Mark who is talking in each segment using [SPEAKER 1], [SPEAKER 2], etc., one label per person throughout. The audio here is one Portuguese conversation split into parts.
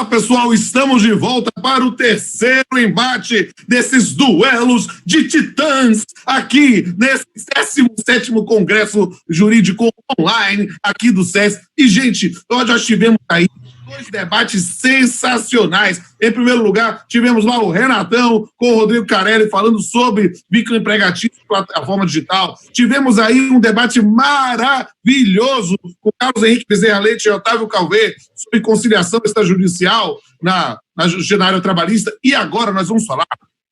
[SPEAKER 1] pessoal, estamos de volta para o terceiro embate desses duelos de titãs aqui nesse 17º Congresso Jurídico Online aqui do SESC. E, gente, nós já tivemos aí 2 debates sensacionais. Em primeiro lugar, tivemos lá o Renatão com o Rodrigo Carelli falando sobre vínculo empregatício e plataforma digital. Tivemos aí um debate maravilhoso com Carlos Henrique Bezerra Leite e Otávio Calvé sobre conciliação extrajudicial na área trabalhista. E agora nós vamos falar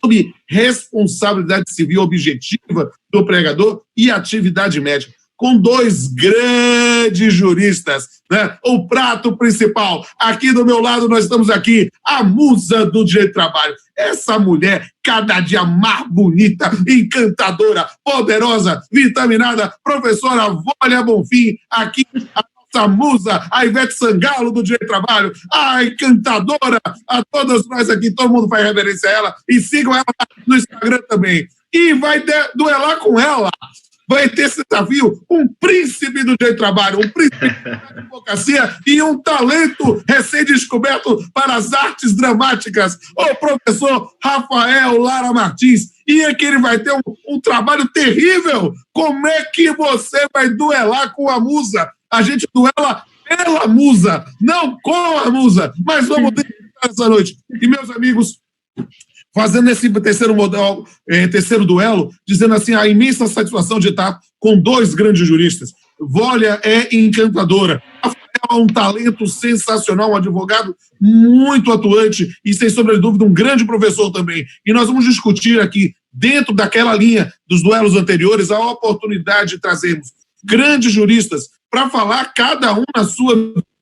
[SPEAKER 1] sobre responsabilidade civil objetiva do empregador e atividade médica, com 2 grandes juristas, né? O prato principal, aqui do meu lado nós estamos aqui, a musa do direito do trabalho, essa mulher cada dia mais bonita, encantadora, poderosa, vitaminada, professora Wólia Bonfim, aqui a nossa musa, a Ivete Sangalo do direito do trabalho, a encantadora, a todas nós aqui, todo mundo faz reverência a ela, e sigam ela no Instagram também, e vai duelar com ela. Vai ter esse desafio, um príncipe do direito do trabalho, um príncipe da advocacia e um talento recém-descoberto para as artes dramáticas, o professor Rafael Lara Martins. E é que ele vai ter um trabalho terrível. Como é que você vai duelar com a musa? A gente duela pela musa, não com a musa. Mas vamos tentar essa noite. E, meus amigos, fazendo esse terceiro duelo, dizendo assim, a imensa satisfação de estar com 2 grandes juristas. Wólia é encantadora, Rafael é um talento sensacional, um advogado muito atuante e, sem sombra de dúvida, um grande professor também. E nós vamos discutir aqui, dentro daquela linha dos duelos anteriores, a oportunidade de trazermos grandes juristas para falar cada um na sua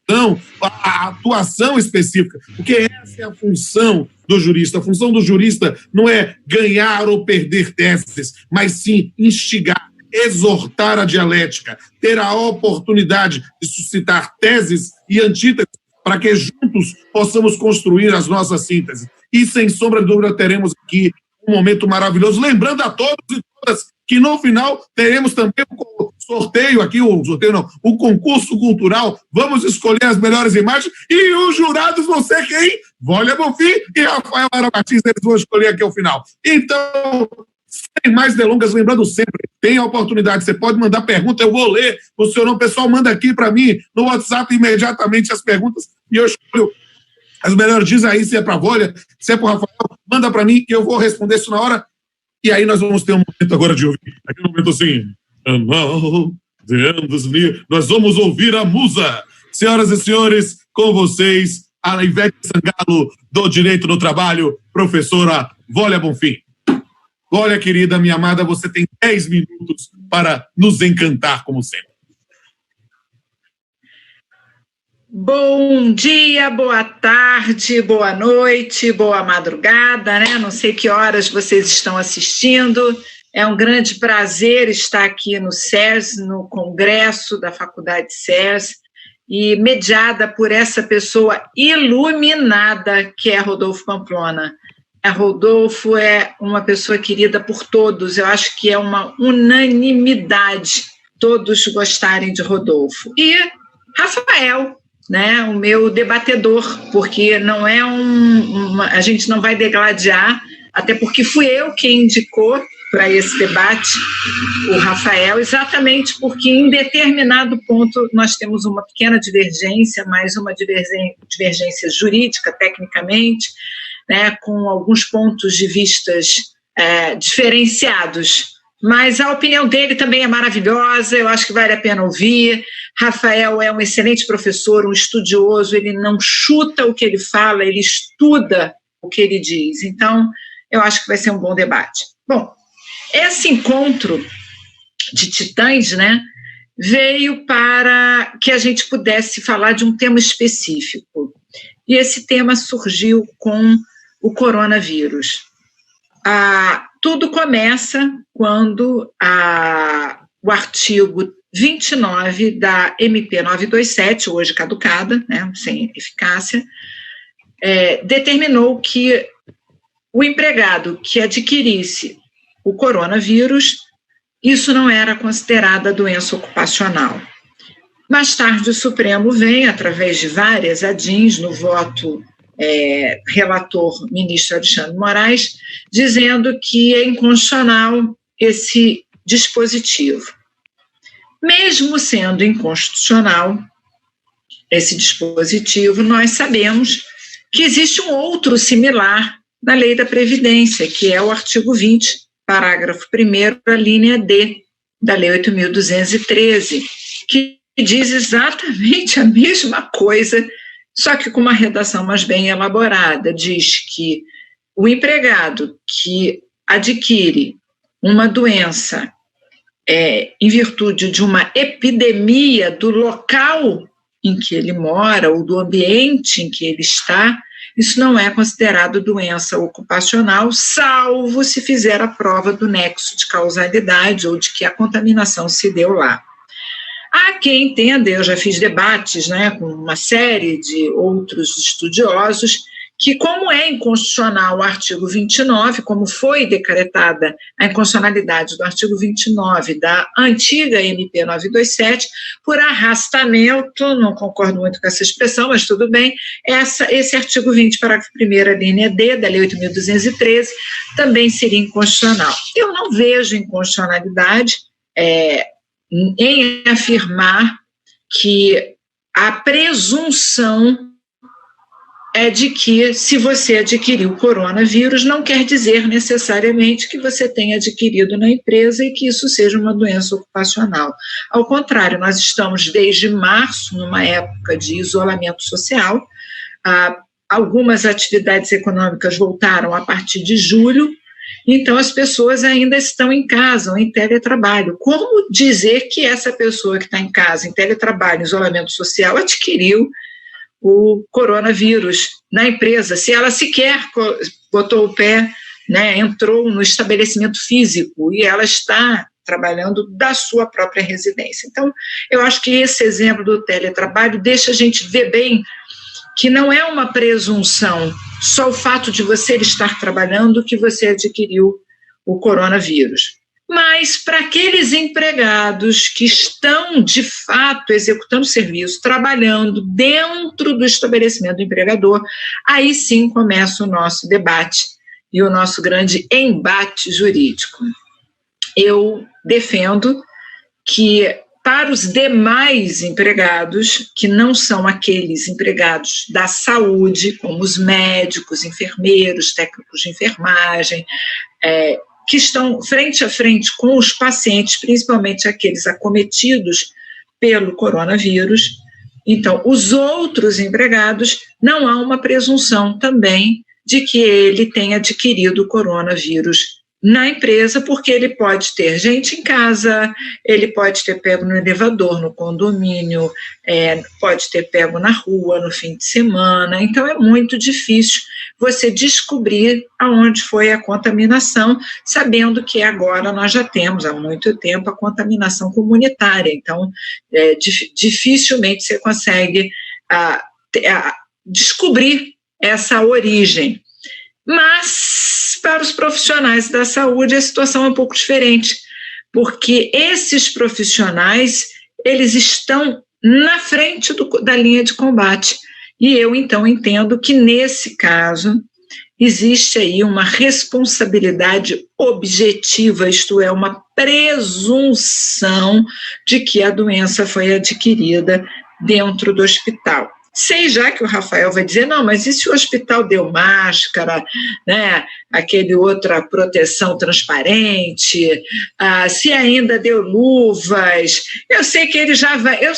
[SPEAKER 1] visão, a atuação específica, porque essa é a função do jurista. A função do jurista não é ganhar ou perder teses, mas sim instigar, exortar a dialética, ter a oportunidade de suscitar teses e antíteses para que juntos possamos construir as nossas sínteses. E, sem sombra de dúvida, teremos aqui um momento maravilhoso, lembrando a todos e todas que no final teremos também o sorteio aqui, o concurso cultural, vamos escolher as melhores imagens e os jurados vão ser quem? Wólia Bonfim e Rafael Lara Martins, eles vão escolher aqui ao final. Então, sem mais delongas, lembrando sempre, tem a oportunidade, você pode mandar pergunta, eu vou ler o seu nome, pessoal, manda aqui para mim no WhatsApp imediatamente as perguntas e eu escolho as melhores. Diz aí se é para Wólia, se é para o Rafael, manda para mim que eu vou responder isso na hora. E aí nós vamos ter um momento agora de ouvir. Aqui um momento assim. Nós vamos ouvir a musa. Senhoras e senhores, com vocês, a Ivete Sangalo do Direito do Trabalho, professora Wólia Bonfim. Wólia, querida, minha amada, você tem 10 minutos para nos encantar, como sempre.
[SPEAKER 2] Bom dia, boa tarde, boa noite, boa madrugada, né? Não sei que horas vocês estão assistindo. É um grande prazer estar aqui no SES, no Congresso da Faculdade SES, e mediada por essa pessoa iluminada que é Rodolfo Pamplona. Rodolfo é uma pessoa querida por todos, eu acho que é uma unanimidade todos gostarem de Rodolfo. E Rafael, né, o meu debatedor, porque não é a gente não vai degladiar, até porque fui eu quem indicou para esse debate o Rafael, exatamente porque em determinado ponto nós temos uma pequena divergência, mas uma divergência jurídica, tecnicamente, né, com alguns pontos de vistas diferenciados. Mas a opinião dele também é maravilhosa, eu acho que vale a pena ouvir. Rafael é um excelente professor, um estudioso, ele não chuta o que ele fala, ele estuda o que ele diz. Então, eu acho que vai ser um bom debate. Bom, esse encontro de titãs, né, veio para que a gente pudesse falar de um tema específico. E esse tema surgiu com o coronavírus. Tudo começa quando o artigo 29 da MP 927, hoje caducada, né, sem eficácia, determinou que o empregado que adquirisse o coronavírus, isso não era considerada doença ocupacional. Mais tarde, o Supremo vem, através de várias ADIs, no voto relator ministro Alexandre de Moraes, dizendo que é inconstitucional esse dispositivo. Mesmo sendo inconstitucional esse dispositivo, nós sabemos que existe um outro similar na Lei da Previdência, que é o artigo 20, parágrafo 1º, a linha D da Lei 8.213, que diz exatamente a mesma coisa, só que com uma redação mais bem elaborada. Diz que o empregado que adquire uma doença em virtude de uma epidemia do local em que ele mora ou do ambiente em que ele está, isso não é considerado doença ocupacional, salvo se fizer a prova do nexo de causalidade ou de que a contaminação se deu lá. Há quem entenda, eu já fiz debates, com uma série de outros estudiosos, que como é inconstitucional o artigo 29, como foi decretada a inconstitucionalidade do artigo 29 da antiga MP 927, por arrastamento, não concordo muito com essa expressão, mas tudo bem, esse artigo 20, parágrafo 1º, linha D, da Lei 8.213, também seria inconstitucional. Eu não vejo inconstitucionalidade em afirmar que a presunção é de que, se você adquiriu o coronavírus, não quer dizer necessariamente que você tenha adquirido na empresa e que isso seja uma doença ocupacional. Ao contrário, nós estamos desde março, numa época de isolamento social, algumas atividades econômicas voltaram a partir de julho, então as pessoas ainda estão em casa ou em teletrabalho. Como dizer que essa pessoa que está em casa, em teletrabalho, em isolamento social, adquiriu o coronavírus na empresa, se ela sequer botou o pé, entrou no estabelecimento físico e ela está trabalhando da sua própria residência. Então, eu acho que esse exemplo do teletrabalho deixa a gente ver bem que não é uma presunção, só o fato de você estar trabalhando que você adquiriu o coronavírus. Mas para aqueles empregados que estão, de fato, executando serviço, trabalhando dentro do estabelecimento do empregador, aí sim começa o nosso debate e o nosso grande embate jurídico. Eu defendo que, para os demais empregados, que não são aqueles empregados da saúde, como os médicos, enfermeiros, técnicos de enfermagem, que estão frente a frente com os pacientes, principalmente aqueles acometidos pelo coronavírus. Então, os outros empregados, não há uma presunção também de que ele tenha adquirido o coronavírus na empresa, porque ele pode ter gente em casa, ele pode ter pego no elevador, no condomínio, pode ter pego na rua, no fim de semana. Então, é muito difícil você descobrir aonde foi a contaminação, sabendo que agora nós já temos há muito tempo a contaminação comunitária. Então, dificilmente você consegue descobrir essa origem. Mas, para os profissionais da saúde, a situação é um pouco diferente, porque esses profissionais, eles estão na frente da linha de combate. E eu, então, entendo que, nesse caso, existe aí uma responsabilidade objetiva, isto é, uma presunção de que a doença foi adquirida dentro do hospital. Sei já que o Rafael vai dizer, não, mas e se o hospital deu máscara, aquele outra proteção transparente, se ainda deu luvas, eu sei que ele já vai, eu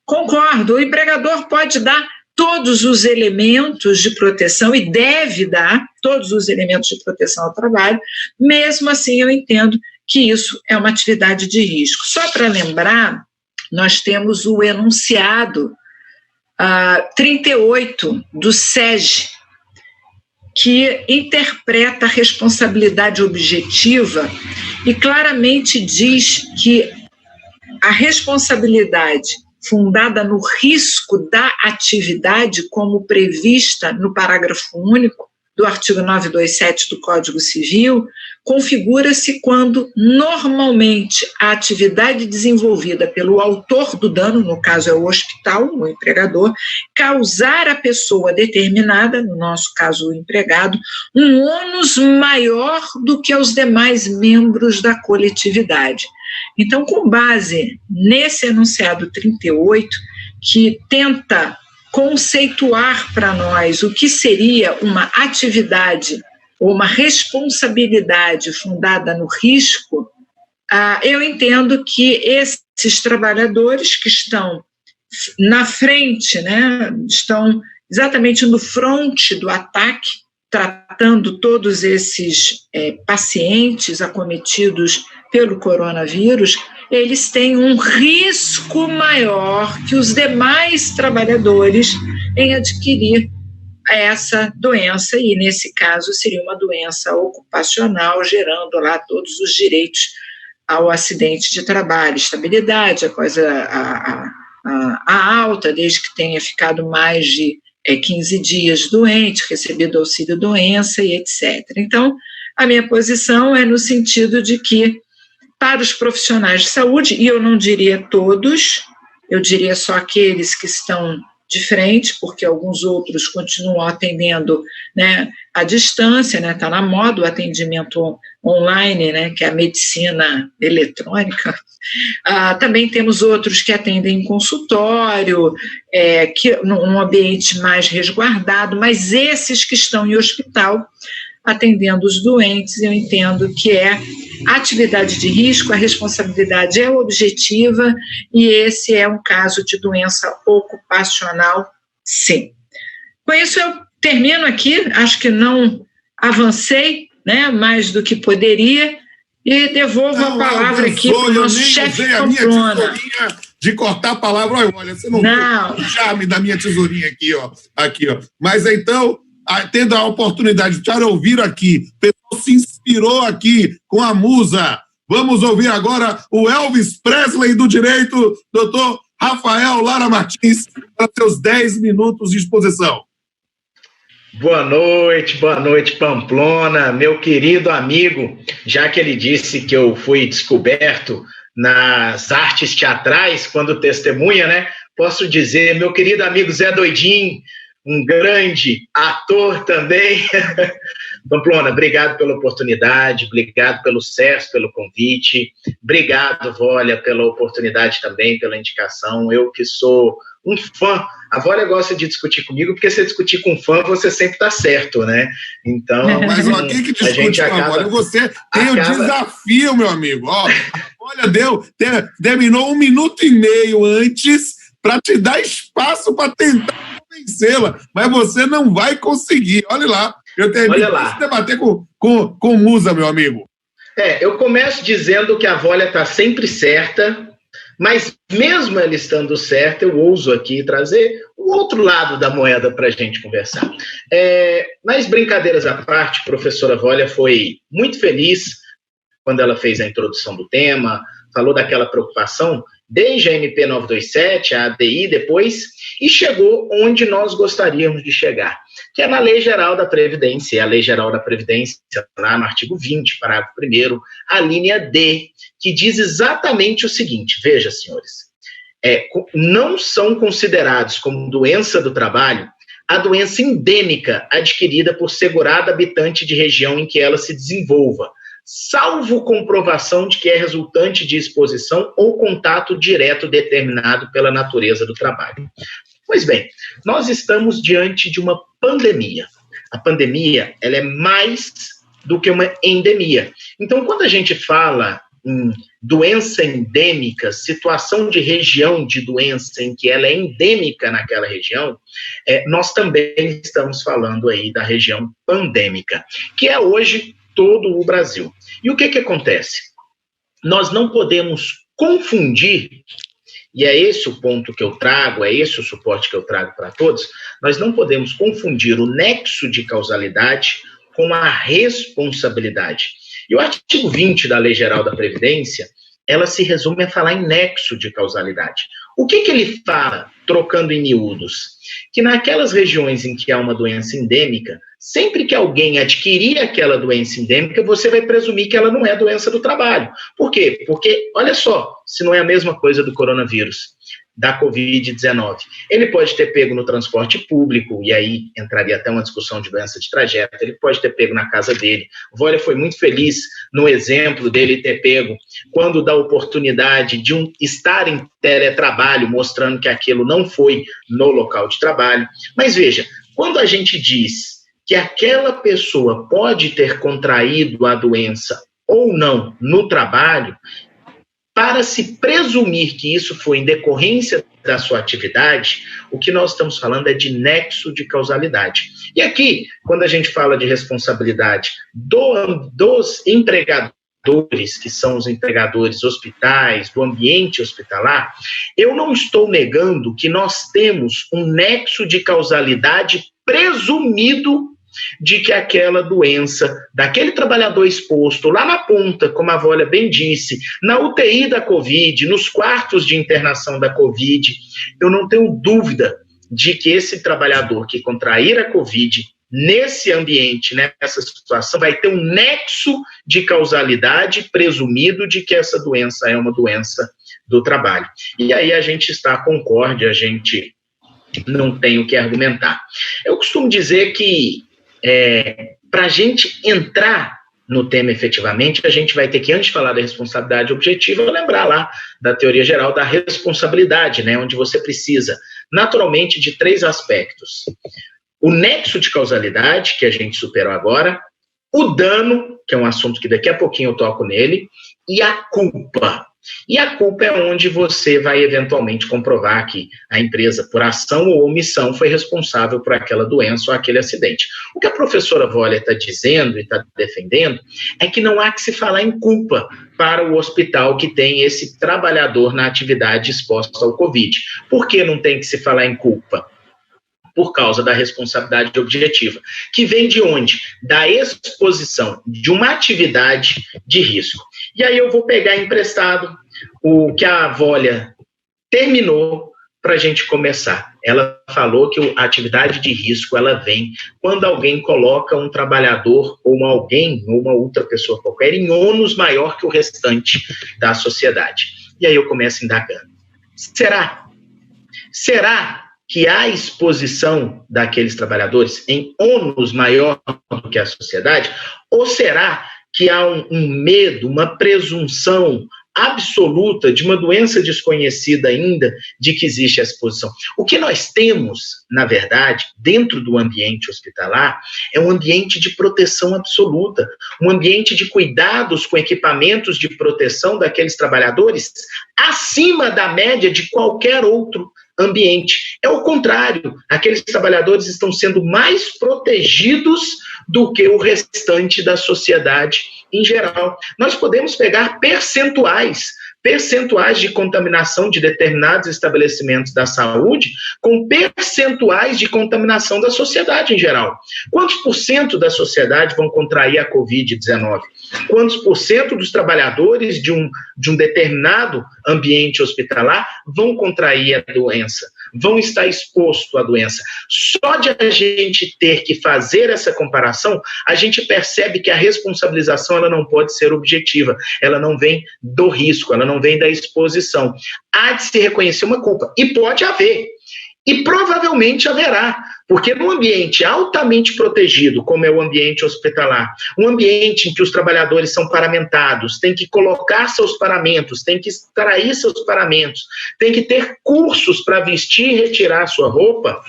[SPEAKER 2] concordo, o empregador pode dar todos os elementos de proteção e deve dar todos os elementos de proteção ao trabalho, mesmo assim eu entendo que isso é uma atividade de risco. Só para lembrar, nós temos o enunciado 38 do SEG, que interpreta a responsabilidade objetiva e claramente diz que a responsabilidade fundada no risco da atividade, como prevista no parágrafo único do artigo 927 do Código Civil, configura-se quando normalmente a atividade desenvolvida pelo autor do dano, no caso é o hospital, o empregador, causar à pessoa determinada, no nosso caso o empregado, um ônus maior do que aos demais membros da coletividade. Então, com base nesse enunciado 38, que tenta conceituar para nós o que seria uma atividade ou uma responsabilidade fundada no risco, eu entendo que esses trabalhadores que estão na frente, né, estão exatamente no fronte do ataque, tratando todos esses pacientes acometidos pelo coronavírus, eles têm um risco maior que os demais trabalhadores em adquirir essa doença, e nesse caso seria uma doença ocupacional, gerando lá todos os direitos ao acidente de trabalho, estabilidade após a alta, desde que tenha ficado mais de 15 dias doente, recebido auxílio-doença e etc. Então, a minha posição é no sentido de que, para os profissionais de saúde, e eu não diria todos, eu diria só aqueles que estão de frente, porque alguns outros continuam atendendo, né, à distância, né, está na moda o atendimento online, né, que é a medicina eletrônica. Também temos outros que atendem em consultório, que, num ambiente mais resguardado, mas esses que estão em hospital, atendendo os doentes, eu entendo que é atividade de risco, a responsabilidade é objetiva, e esse é um caso de doença ocupacional, sim. Com isso eu termino aqui, acho que não avancei, né, mais do que poderia, e devolvo a palavra aqui para o nosso chefe Pamplona.
[SPEAKER 1] De cortar a palavra, olha, você não viu o charme da minha tesourinha aqui, ó. Mas então, tendo a oportunidade de ouvir aqui, o pessoal se inspirou aqui com a musa. Vamos ouvir agora o Elvis Presley do direito, doutor Rafael Lara Martins, para seus 10 minutos de exposição.
[SPEAKER 3] Boa noite, Pamplona, meu querido amigo. Já que ele disse que eu fui descoberto nas artes teatrais quando testemunha, né? Posso dizer, meu querido amigo Zé Doidinho, um grande ator também. Pamplona, obrigado pela oportunidade, obrigado pelo César, pelo convite, obrigado, Vólia, pela oportunidade também, pela indicação. Eu que sou um fã, a Vólia gosta de discutir comigo, porque se discutir com fã, você sempre está certo, né? Então,
[SPEAKER 1] mas quem que discute com a Vólia? Você tem o desafio, meu amigo. Ó, olha, terminou 1 minuto e meio antes para te dar espaço para tentar convencê-la, mas você não vai conseguir. Olha lá, eu termino de debater com musa, meu amigo.
[SPEAKER 3] Eu começo dizendo que a Vólia está sempre certa, mas mesmo ela estando certa, eu ouso aqui trazer o outro lado da moeda para a gente conversar. Mas brincadeiras à parte, a professora Vólia foi muito feliz quando ela fez a introdução do tema, falou daquela preocupação desde a MP 927, a ADI depois, e chegou onde nós gostaríamos de chegar, que é na Lei Geral da Previdência. A Lei Geral da Previdência, lá no artigo 20, parágrafo 1º, a linha D, que diz exatamente o seguinte, veja, senhores, não são considerados como doença do trabalho a doença endêmica adquirida por segurado habitante de região em que ela se desenvolva, salvo comprovação de que é resultante de exposição ou contato direto determinado pela natureza do trabalho. Pois bem, nós estamos diante de uma pandemia. A pandemia, ela é mais do que uma endemia. Então, quando a gente fala em doença endêmica, situação de região de doença em que ela é endêmica naquela região, nós também estamos falando aí da região pandêmica, que é hoje todo o Brasil. E o que acontece? Nós não podemos confundir, e é esse o ponto que eu trago, é esse o suporte que eu trago para todos, nós não podemos confundir o nexo de causalidade com a responsabilidade. E o artigo 20 da Lei Geral da Previdência, ela se resume a falar em nexo de causalidade. O que ele fala, trocando em miúdos? Que naquelas regiões em que há uma doença endêmica, Sempre que alguém adquirir aquela doença endêmica, você vai presumir que ela não é doença do trabalho. Por quê? Porque, olha só, se não é a mesma coisa do coronavírus, da Covid-19. Ele pode ter pego no transporte público, e aí entraria até uma discussão de doença de trajeto, ele pode ter pego na casa dele. O Voller foi muito feliz no exemplo dele ter pego, quando dá oportunidade de estar em teletrabalho, mostrando que aquilo não foi no local de trabalho. Mas veja, quando a gente diz que aquela pessoa pode ter contraído a doença ou não no trabalho, para se presumir que isso foi em decorrência da sua atividade, o que nós estamos falando é de nexo de causalidade. E aqui, quando a gente fala de responsabilidade dos empregadores, que são os empregadores hospitais, do ambiente hospitalar, eu não estou negando que nós temos um nexo de causalidade presumido de que aquela doença, daquele trabalhador exposto lá na ponta, como a Voller bem disse, na UTI da Covid, nos quartos de internação da Covid, eu não tenho dúvida de que esse trabalhador que contrair a Covid, nesse ambiente, nessa situação, vai ter um nexo de causalidade presumido de que essa doença é uma doença do trabalho. E aí a gente concorde, a gente não tem o que argumentar. Eu costumo dizer que para a gente entrar no tema efetivamente, a gente vai ter que, antes de falar da responsabilidade objetiva, lembrar lá da teoria geral da responsabilidade, onde você precisa, naturalmente, de 3 aspectos. O nexo de causalidade, que a gente superou agora, o dano, que é um assunto que daqui a pouquinho eu toco nele, e a culpa. E a culpa é onde você vai eventualmente comprovar que a empresa, por ação ou omissão, foi responsável por aquela doença ou aquele acidente. O que a professora Voller está dizendo e está defendendo é que não há que se falar em culpa para o hospital que tem esse trabalhador na atividade exposta ao Covid. Por que não tem que se falar em culpa? Por causa da responsabilidade objetiva, que vem de onde? Da exposição de uma atividade de risco. E aí eu vou pegar emprestado o que a Voller terminou para a gente começar. Ela falou que a atividade de risco, ela vem quando alguém coloca um trabalhador ou uma outra pessoa qualquer em ônus maior que o restante da sociedade. E aí eu começo indagando. Será que há exposição daqueles trabalhadores em ônus maior do que a sociedade? Ou será que há um medo, uma presunção absoluta de uma doença desconhecida ainda de que existe a exposição? O que nós temos, na verdade, dentro do ambiente hospitalar, é um ambiente de proteção absoluta, um ambiente de cuidados com equipamentos de proteção daqueles trabalhadores acima da média de qualquer outro ambiente. É o contrário, aqueles trabalhadores estão sendo mais protegidos do que o restante da sociedade em geral. Nós podemos pegar percentuais de contaminação de determinados estabelecimentos da saúde com percentuais de contaminação da sociedade em geral. Quantos por cento da sociedade vão contrair a Covid-19? Quantos por cento dos trabalhadores de um determinado ambiente hospitalar vão contrair a doença? Vão estar expostos à doença? Só de a gente ter que fazer essa comparação, a gente percebe que a responsabilização ela não pode ser objetiva, ela não vem do risco, ela não vem da exposição. Há de se reconhecer uma culpa, e pode haver, e provavelmente haverá, porque num ambiente altamente protegido, como é o ambiente hospitalar, um ambiente em que os trabalhadores são paramentados, tem que colocar seus paramentos, tem que extrair seus paramentos, tem que ter cursos para vestir e retirar sua roupa,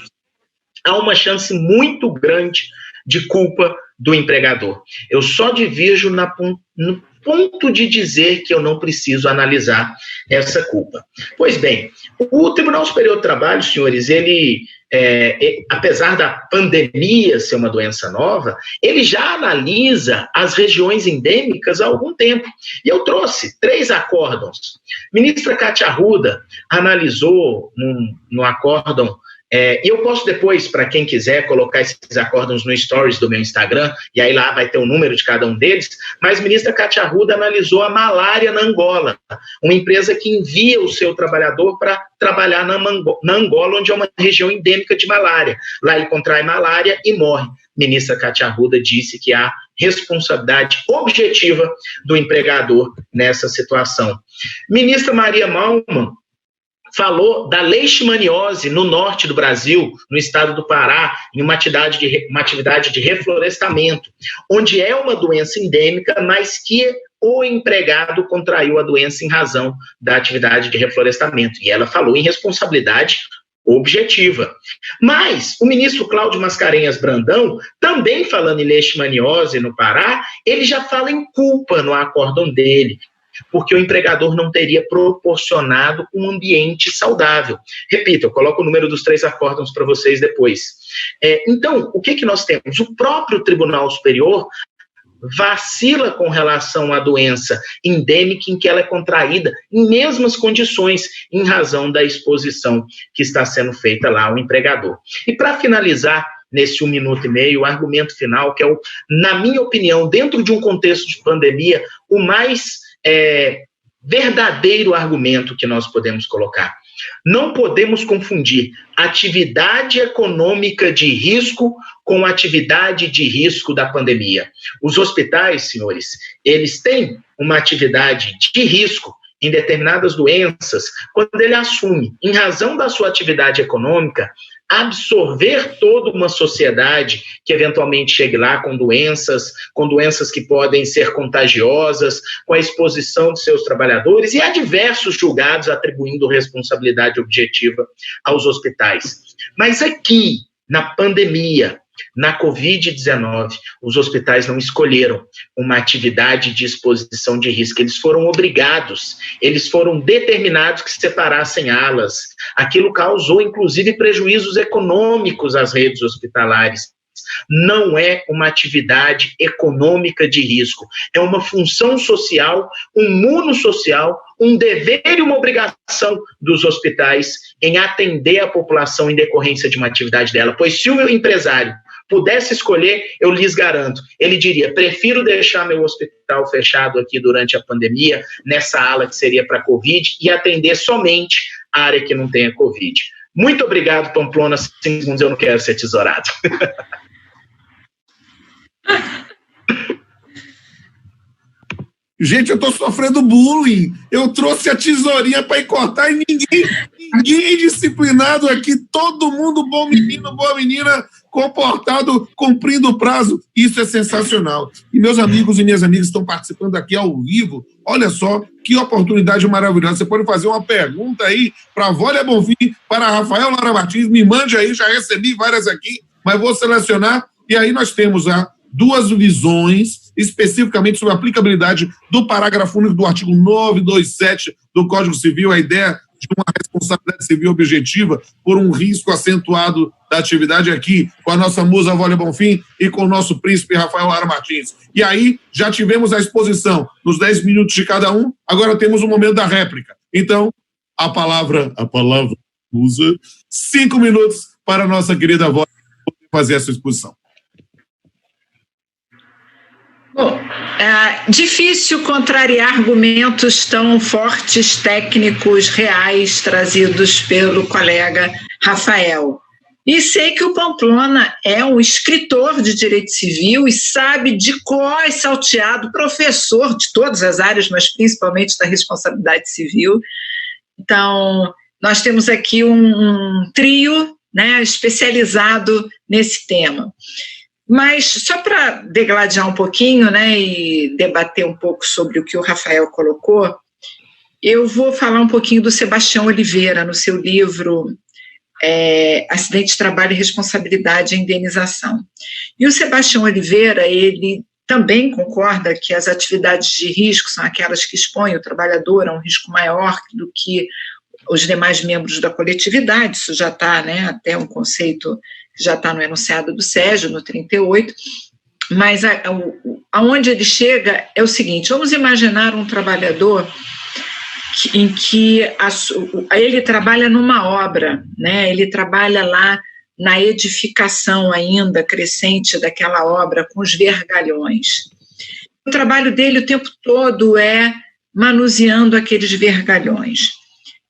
[SPEAKER 3] há uma chance muito grande de culpa do empregador. Eu só divirjo no ponto de dizer que eu não preciso analisar essa culpa. Pois bem, o Tribunal Superior do Trabalho, senhores, ele, apesar da pandemia ser uma doença nova, ele já analisa as regiões endêmicas há algum tempo. E eu trouxe 3 acórdãos. Ministra Cátia Arruda analisou no acórdão E eu posso depois, para quem quiser, colocar esses acórdãos no stories do meu Instagram, e aí lá vai ter o número de cada um deles, mas a ministra Katia Arruda analisou a malária na Angola, uma empresa que envia o seu trabalhador para trabalhar na Angola, onde é uma região endêmica de malária. Lá ele contrai malária e morre. A ministra Katia Arruda disse que há responsabilidade objetiva do empregador nessa situação. Ministra Maria Malman falou da leishmaniose no norte do Brasil, no estado do Pará, em uma atividade de reflorestamento, onde é uma doença endêmica, mas que o empregado contraiu a doença em razão da atividade de reflorestamento. E ela falou em responsabilidade objetiva. Mas o ministro Cláudio Mascarenhas Brandão, também falando em leishmaniose no Pará, ele já fala em culpa no acórdão dele, porque o empregador não teria proporcionado um ambiente saudável. Repito, eu coloco o número dos 3 acórdãos para vocês depois. Então, o que nós temos? O próprio Tribunal Superior vacila com relação à doença endêmica em que ela é contraída em mesmas condições, em razão da exposição que está sendo feita lá ao empregador. E para finalizar, nesse 1 minuto e meio, o argumento final, que é, na minha opinião, dentro de um contexto de pandemia, o mais verdadeiro argumento que nós podemos colocar. Não podemos confundir atividade econômica de risco com atividade de risco da pandemia. Os hospitais, senhores, eles têm uma atividade de risco em determinadas doenças quando ele assume, em razão da sua atividade econômica, absorver toda uma sociedade que eventualmente chegue lá com doenças que podem ser contagiosas, com a exposição de seus trabalhadores, e há diversos julgados atribuindo responsabilidade objetiva aos hospitais. Mas aqui, na pandemia, na Covid-19, os hospitais não escolheram uma atividade de exposição de risco, eles foram obrigados, eles foram determinados que separassem alas. Aquilo causou, inclusive, prejuízos econômicos às redes hospitalares. Não é uma atividade econômica de risco, é uma função social, um mundo social, um dever e uma obrigação dos hospitais em atender a população em decorrência de uma atividade dela, pois se o empresário pudesse escolher, eu lhes garanto, ele diria, prefiro deixar meu hospital fechado aqui durante a pandemia, nessa ala que seria para Covid, e atender somente a área que não tenha Covid. Muito obrigado, Pamplona, 5 segundos, eu não quero ser tesourado.
[SPEAKER 1] Gente, eu estou sofrendo bullying. Eu trouxe a tesourinha para ir cortar e ninguém disciplinado aqui. Todo mundo bom menino, boa menina, comportado, cumprindo o prazo. Isso é sensacional. E meus amigos e minhas amigas estão participando aqui ao vivo. Olha só que oportunidade maravilhosa. Você pode fazer uma pergunta aí para a Vólia Bonfim, para a Rafael Lara Martins. Me mande aí, já recebi várias aqui, mas vou selecionar. E aí nós temos 2 visões, especificamente sobre a aplicabilidade do parágrafo único do artigo 927 do Código Civil, a ideia de uma responsabilidade civil objetiva por um risco acentuado da atividade aqui, com a nossa musa Vólia Bonfim e com o nosso príncipe Rafael Lara Martins. E aí, já tivemos a exposição nos 10 minutos de cada um, agora temos o momento da réplica. Então, a palavra musa, 5 minutos para a nossa querida Vólia fazer essa exposição.
[SPEAKER 2] Bom, é difícil contrariar argumentos tão fortes, técnicos, reais, trazidos pelo colega Rafael. E sei que o Pamplona é um escritor de direito civil e sabe de cor e salteado, professor de todas as áreas, mas principalmente da responsabilidade civil. Então, nós temos aqui um trio, né, especializado nesse tema. Mas, só para degladiar um pouquinho, né, e debater um pouco sobre o que o Rafael colocou, eu vou falar um pouquinho do Sebastião Oliveira, no seu livro Acidente de Trabalho e Responsabilidade e Indenização. E o Sebastião Oliveira, ele também concorda que as atividades de risco são aquelas que expõem o trabalhador a um risco maior do que os demais membros da coletividade. Isso já está, né, até um conceito que já está no enunciado do Sérgio, no 38, mas aonde ele chega é o seguinte: vamos imaginar um trabalhador em que ele trabalha numa obra, né? Ele trabalha lá na edificação ainda crescente daquela obra, com os vergalhões. O trabalho dele o tempo todo é manuseando aqueles vergalhões.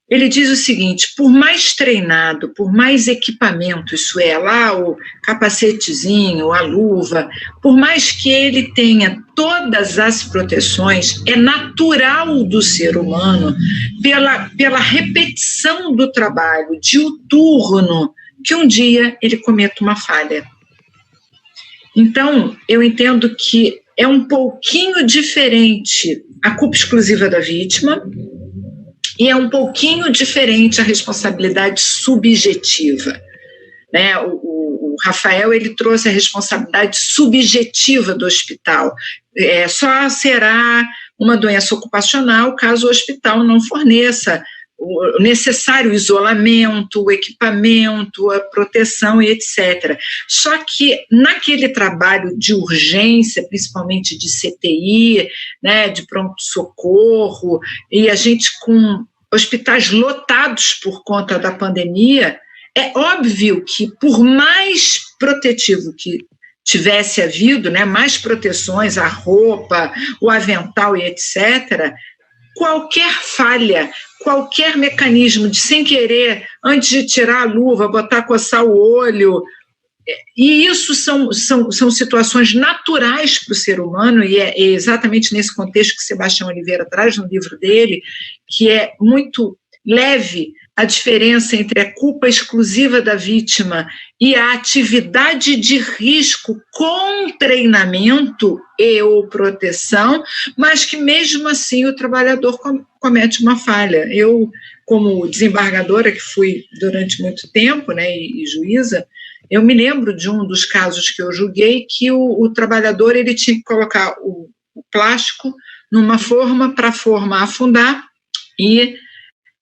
[SPEAKER 2] Ele diz o seguinte: por mais treinado, por mais equipamento, isso é, lá o capacetezinho, a luva, por mais que ele tenha todas as proteções, é natural do ser humano, pela repetição do trabalho diuturno, que um dia ele cometa uma falha. Então, eu entendo que é um pouquinho diferente a culpa exclusiva da vítima, e é um pouquinho diferente a responsabilidade subjetiva, né? O Rafael, ele trouxe a responsabilidade subjetiva do hospital. Só será uma doença ocupacional caso o hospital não forneça o necessário isolamento, o equipamento, a proteção e etc. Só que naquele trabalho de urgência, principalmente de CTI, né, de pronto-socorro, e a gente com hospitais lotados por conta da pandemia, é óbvio que por mais protetivo que tivesse havido, né, mais proteções, a roupa, o avental e etc., qualquer falha, qualquer mecanismo de sem querer, antes de tirar a luva, botar, coçar o olho, e isso são situações naturais para o ser humano, e é exatamente nesse contexto que Sebastião Oliveira traz no livro dele, que é muito leve a diferença entre a culpa exclusiva da vítima e a atividade de risco com treinamento e ou proteção, mas que mesmo assim o trabalhador comete uma falha. Eu, como desembargadora, que fui durante muito tempo, né, e juíza, eu me lembro de um dos casos que eu julguei que o trabalhador ele tinha que colocar o plástico numa forma para a forma afundar e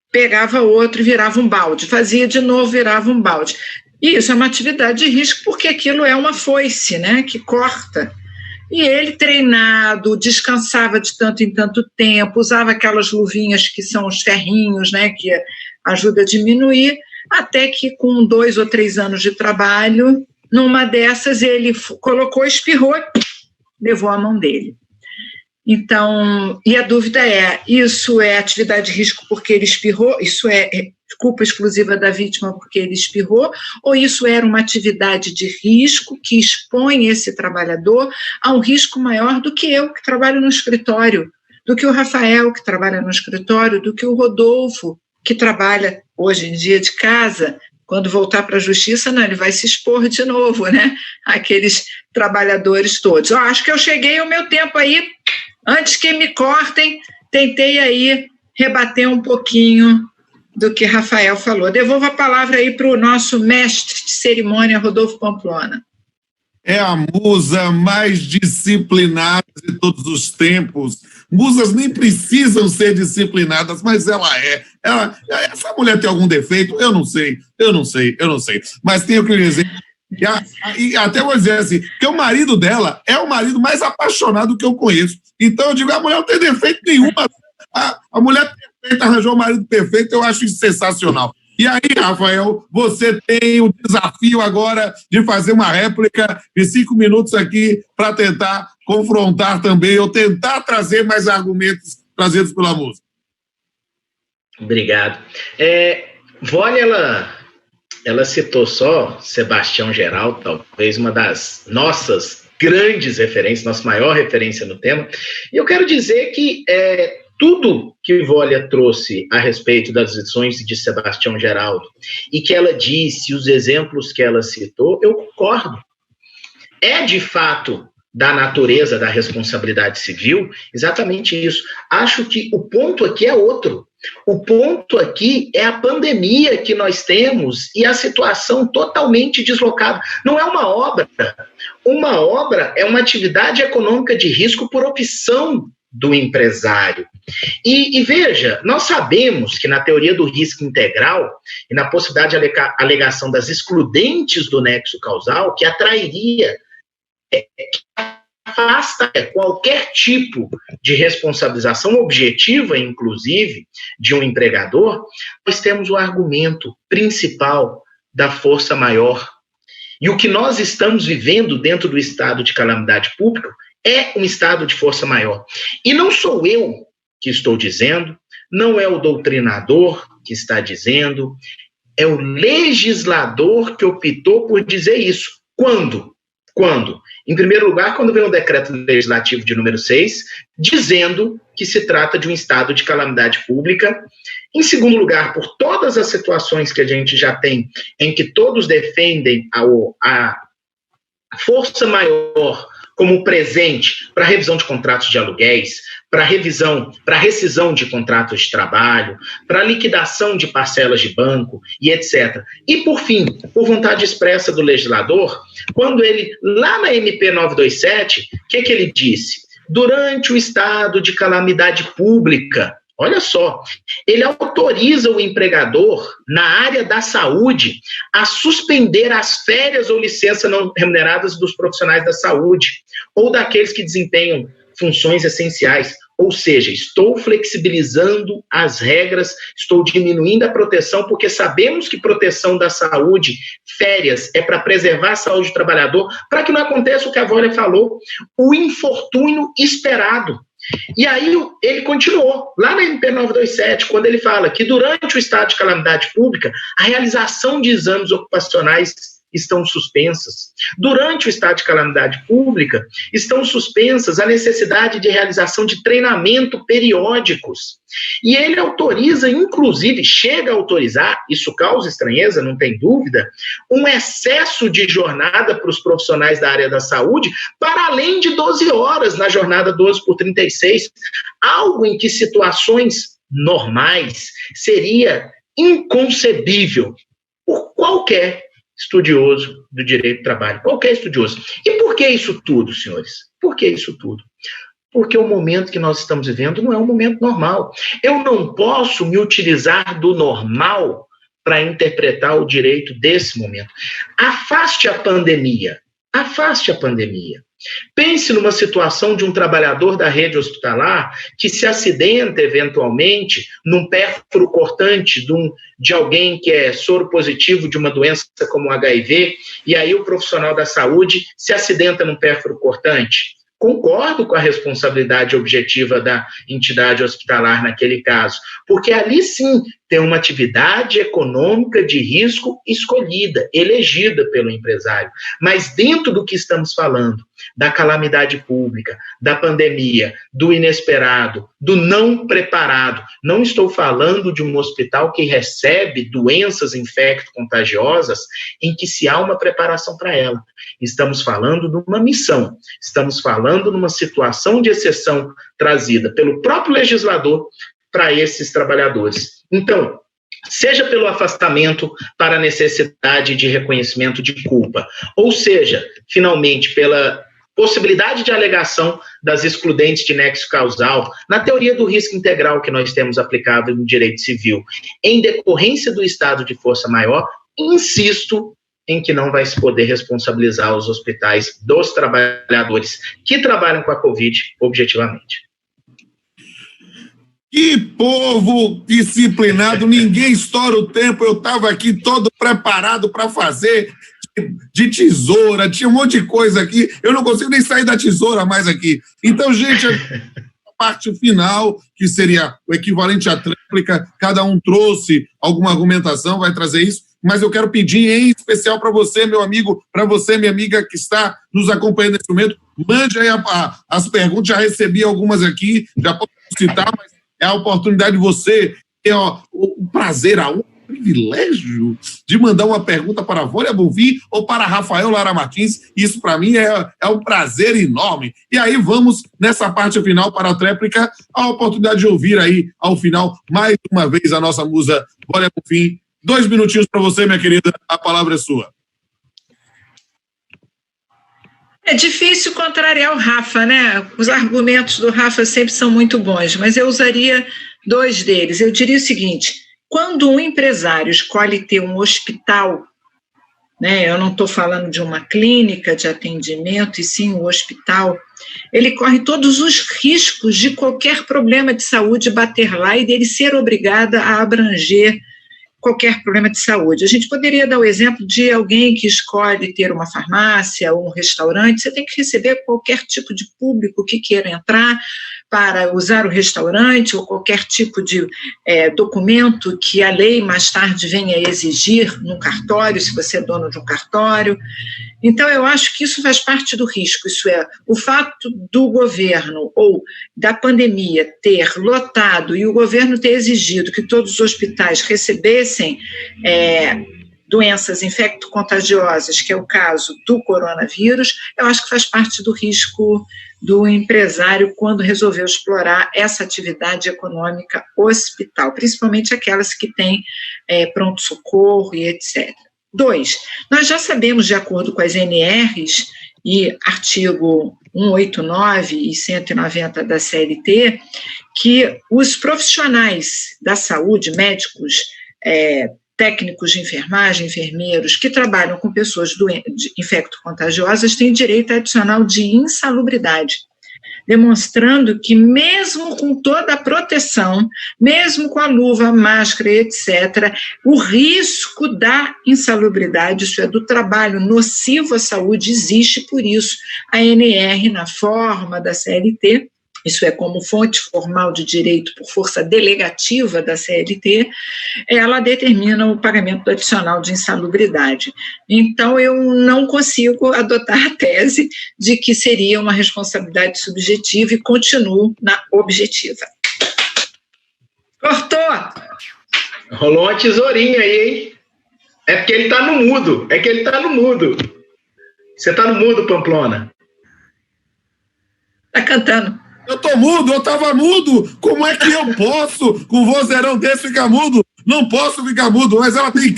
[SPEAKER 2] pegava outro e virava um balde, fazia de novo, virava um balde. E isso é uma atividade de risco porque aquilo é uma foice, né, que corta. E ele, treinado, descansava de tanto em tanto tempo, usava aquelas luvinhas que são os ferrinhos, né, que ajuda a diminuir, até que com 2 ou 3 anos de trabalho, numa dessas ele colocou, espirrou, levou a mão dele. Então, e a dúvida é, isso é atividade de risco porque ele espirrou, isso é culpa exclusiva da vítima porque ele espirrou, ou isso era uma atividade de risco que expõe esse trabalhador a um risco maior do que eu, que trabalho no escritório, do que o Rafael, que trabalha no escritório, do que o Rodolfo, que trabalha hoje em dia de casa. Quando voltar para a justiça, não, ele vai se expor de novo, né? Aqueles trabalhadores todos. Acho que eu cheguei ao meu tempo aí, antes que me cortem, tentei aí rebater um pouquinho do que Rafael falou. Devolvo a palavra aí para o nosso mestre de cerimônia, Rodolfo Pamplona.
[SPEAKER 1] É a musa mais disciplinada de todos os tempos. Musas nem precisam ser disciplinadas, mas ela é. Essa mulher tem algum defeito? Eu não sei. Mas tenho que dizer, e até vou dizer assim, que o marido dela é o marido mais apaixonado que eu conheço. Então eu digo, a mulher não tem defeito nenhum. A mulher perfeita arranjou o marido perfeito, eu acho isso sensacional. E aí, Rafael, você tem o desafio agora de fazer uma réplica de 5 minutos aqui para tentar confrontar também, ou tentar trazer mais argumentos trazidos pela música.
[SPEAKER 3] Obrigado. Vole, ela citou só Sebastião Geraldo, talvez uma das nossas grandes referências, nossa maior referência no tema. E eu quero dizer que tudo que Vólia trouxe a respeito das lições de Sebastião Geraldo e que ela disse, os exemplos que ela citou, eu concordo. É, de fato, da natureza da responsabilidade civil, exatamente isso. Acho que o ponto aqui é outro. O ponto aqui é a pandemia que nós temos e a situação totalmente deslocada. Não é uma obra. Uma obra é uma atividade econômica de risco por opção do empresário. E veja, nós sabemos que na teoria do risco integral e na possibilidade de alegação das excludentes do nexo causal, que atrairia afasta qualquer tipo de responsabilização objetiva, inclusive, de um empregador, nós temos o argumento principal da força maior. E o que nós estamos vivendo dentro do estado de calamidade pública é um estado de força maior. E não sou eu que estou dizendo, não é o doutrinador que está dizendo, é o legislador que optou por dizer isso. Quando? Em primeiro lugar, quando vem o decreto legislativo de número 6, dizendo que se trata de um estado de calamidade pública. Em segundo lugar, por todas as situações que a gente já tem, em que todos defendem a força maior como presente para revisão de contratos de aluguéis, para rescisão de contratos de trabalho, para liquidação de parcelas de banco e etc. E, por fim, por vontade expressa do legislador, quando ele, lá na MP 927, o que ele disse? Durante o estado de calamidade pública, olha só, ele autoriza o empregador, na área da saúde, a suspender as férias ou licenças não remuneradas dos profissionais da saúde, ou daqueles que desempenham funções essenciais. Ou seja, estou flexibilizando as regras, estou diminuindo a proteção, porque sabemos que proteção da saúde, férias, é para preservar a saúde do trabalhador, para que não aconteça o que a Vólia falou, o infortúnio esperado. E aí ele continuou, lá na MP 927, quando ele fala que durante o estado de calamidade pública, a realização de exames ocupacionais estão suspensas. Durante o estado de calamidade pública, estão suspensas a necessidade de realização de treinamento periódicos. E ele autoriza, inclusive, chega a autorizar, isso causa estranheza, não tem dúvida, um excesso de jornada para os profissionais da área da saúde, para além de 12 horas na jornada 12/36, algo em que situações normais seria inconcebível por qualquer estudioso do direito do trabalho, qualquer estudioso. E por que isso tudo, senhores? Por que isso tudo? Porque o momento que nós estamos vivendo não é um momento normal. Eu não posso me utilizar do normal para interpretar o direito desse momento. Afaste a pandemia. Afaste a pandemia. Pense numa situação de um trabalhador da rede hospitalar que se acidenta eventualmente num pérfuro cortante de alguém que é soro positivo de uma doença como o HIV, e aí o profissional da saúde se acidenta num pérfuro cortante. Concordo com a responsabilidade objetiva da entidade hospitalar naquele caso, porque ali sim tem uma atividade econômica de risco escolhida, elegida pelo empresário. Mas dentro do que estamos falando, da calamidade pública, da pandemia, do inesperado, do não preparado, não estou falando de um hospital que recebe doenças infecto-contagiosas em que se há uma preparação para ela. Estamos falando de uma missão, estamos falando de uma situação de exceção trazida pelo próprio legislador para esses trabalhadores. Então, seja pelo afastamento para a necessidade de reconhecimento de culpa, ou seja, finalmente, pela possibilidade de alegação das excludentes de nexo causal, na teoria do risco integral que nós temos aplicado no direito civil, em decorrência do estado de força maior, insisto em que não vai se poder responsabilizar os hospitais dos trabalhadores que trabalham com a Covid objetivamente.
[SPEAKER 1] Que povo disciplinado, ninguém estoura o tempo, eu estava aqui todo preparado para fazer de tesoura, tinha um monte de coisa aqui, eu não consigo nem sair da tesoura mais aqui. Então, gente, a parte final, que seria o equivalente à tréplica, cada um trouxe alguma argumentação, vai trazer isso, mas eu quero pedir em especial para você, meu amigo, para você, minha amiga, que está nos acompanhando nesse momento, mande aí as perguntas, já recebi algumas aqui, já posso citar, mas é a oportunidade de você ter o prazer, o privilégio de mandar uma pergunta para a Vólia Bonfim ou para Rafael Lara Martins. Isso, para mim, é um prazer enorme. E aí vamos, nessa parte final, para a tréplica, a oportunidade de ouvir aí, ao final, mais uma vez, a nossa musa Vólia Bonfim. 2 minutinhos para você, minha querida, a palavra é sua.
[SPEAKER 2] É difícil contrariar o Rafa, né? Os argumentos do Rafa sempre são muito bons, mas eu usaria 2 deles. Eu diria o seguinte: quando um empresário escolhe ter um hospital né? Eu não estou falando de uma clínica de atendimento, e sim o hospital, ele corre todos os riscos de qualquer problema de saúde bater lá e dele ser obrigada a abranger qualquer problema de saúde. A gente poderia dar o exemplo de alguém que escolhe ter uma farmácia ou um restaurante. Você tem que receber qualquer tipo de público que queira entrar para usar o restaurante, ou qualquer tipo de documento que a lei mais tarde venha exigir num cartório, se você é dono de um cartório. Então, eu acho que isso faz parte do risco, isso é, o fato do governo ou da pandemia ter lotado e o governo ter exigido que todos os hospitais recebessem doenças infecto-contagiosas, que é o caso do coronavírus, eu acho que faz parte do risco do empresário quando resolveu explorar essa atividade econômica hospital, principalmente aquelas que têm pronto-socorro e etc. 2, nós já sabemos, de acordo com as NRs e artigo 189 e 190 da CLT, que os profissionais da saúde, médicos, técnicos de enfermagem, enfermeiros, que trabalham com pessoas infecto-contagiosas, têm direito adicional de insalubridade, demonstrando que mesmo com toda a proteção, mesmo com a luva, máscara, etc., o risco da insalubridade, isso é, do trabalho nocivo à saúde, existe. Por isso a ANR, na forma da CLT, isso é, como fonte formal de direito por força delegativa da CLT, ela determina o pagamento adicional de insalubridade. Então, eu não consigo adotar a tese de que seria uma responsabilidade subjetiva e continuo na objetiva. Cortou!
[SPEAKER 3] Rolou uma tesourinha aí, hein? É porque ele está no mudo. É que ele está no mudo. Você está no mudo, Pamplona?
[SPEAKER 2] Está cantando.
[SPEAKER 1] Eu tô mudo, eu tava mudo. Como é que eu posso, com um vozeirão desse, ficar mudo? Não posso ficar mudo, mas ela tem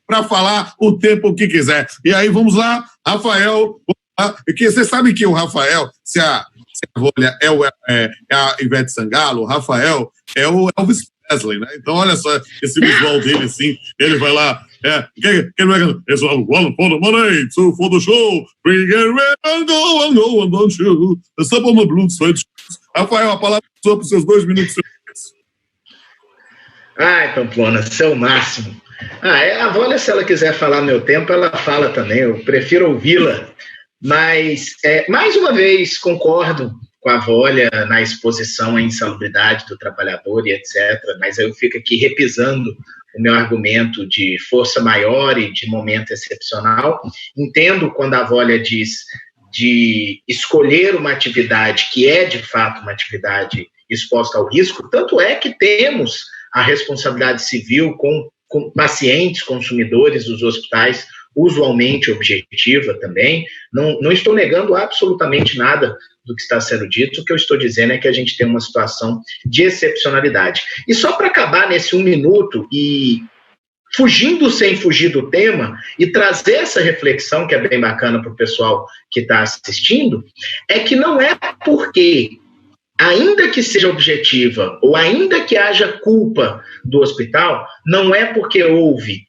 [SPEAKER 1] para falar o tempo que quiser. E aí, vamos lá, Rafael. Porque você sabe que o Rafael, se a Volha é a Ivete Sangalo, o Rafael é o Elvis Presley, né? Então, olha só esse visual dele, assim. Ele vai lá. Quem vai cantar? It's all one for the money, two for the show, bring it and go, and don't you. The sub on the blue sweat. Rafael, a palavra é sua para os seus 2 minutos.
[SPEAKER 3] Ai, Pamplona, você é o máximo. A Volha, se ela quiser falar meu tempo, ela fala também, eu prefiro ouvi-la. Mas, mais uma vez, concordo com a Volha na exposição à insalubridade do trabalhador e etc., mas eu fico aqui repisando o meu argumento de força maior e de momento excepcional. Entendo quando a Volha diz de escolher uma atividade que é, de fato, uma atividade exposta ao risco, tanto é que temos a responsabilidade civil com pacientes, consumidores dos hospitais, usualmente objetiva também. Não estou negando absolutamente nada do que está sendo dito. O que eu estou dizendo é que a gente tem uma situação de excepcionalidade. E só para acabar nesse 1 minuto e fugindo sem fugir do tema e trazer essa reflexão que é bem bacana para o pessoal que está assistindo, é que não é porque, ainda que seja objetiva ou ainda que haja culpa do hospital, não é porque houve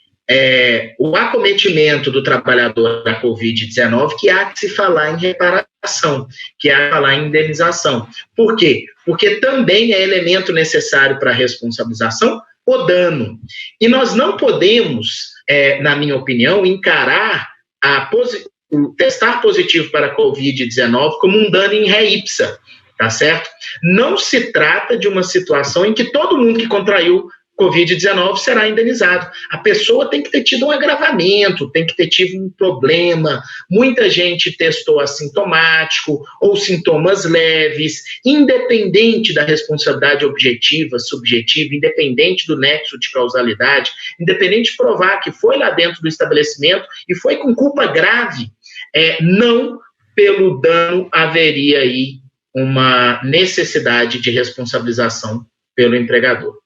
[SPEAKER 3] o acometimento do trabalhador da Covid-19 que há que se falar em reparação, que há que falar em indenização. Por quê? Porque também é elemento necessário para a responsabilização o dano. E nós não podemos, na minha opinião, encarar o testar positivo para a Covid-19 como um dano em ré ipsa, tá certo? Não se trata de uma situação em que todo mundo que contraiu Covid-19 será indenizado. A pessoa tem que ter tido um agravamento, tem que ter tido um problema. Muita gente testou assintomático ou sintomas leves, independente da responsabilidade objetiva, subjetiva, independente do nexo de causalidade, independente de provar que foi lá dentro do estabelecimento e foi com culpa grave. Não pelo dano haveria aí uma necessidade de responsabilização pelo empregador.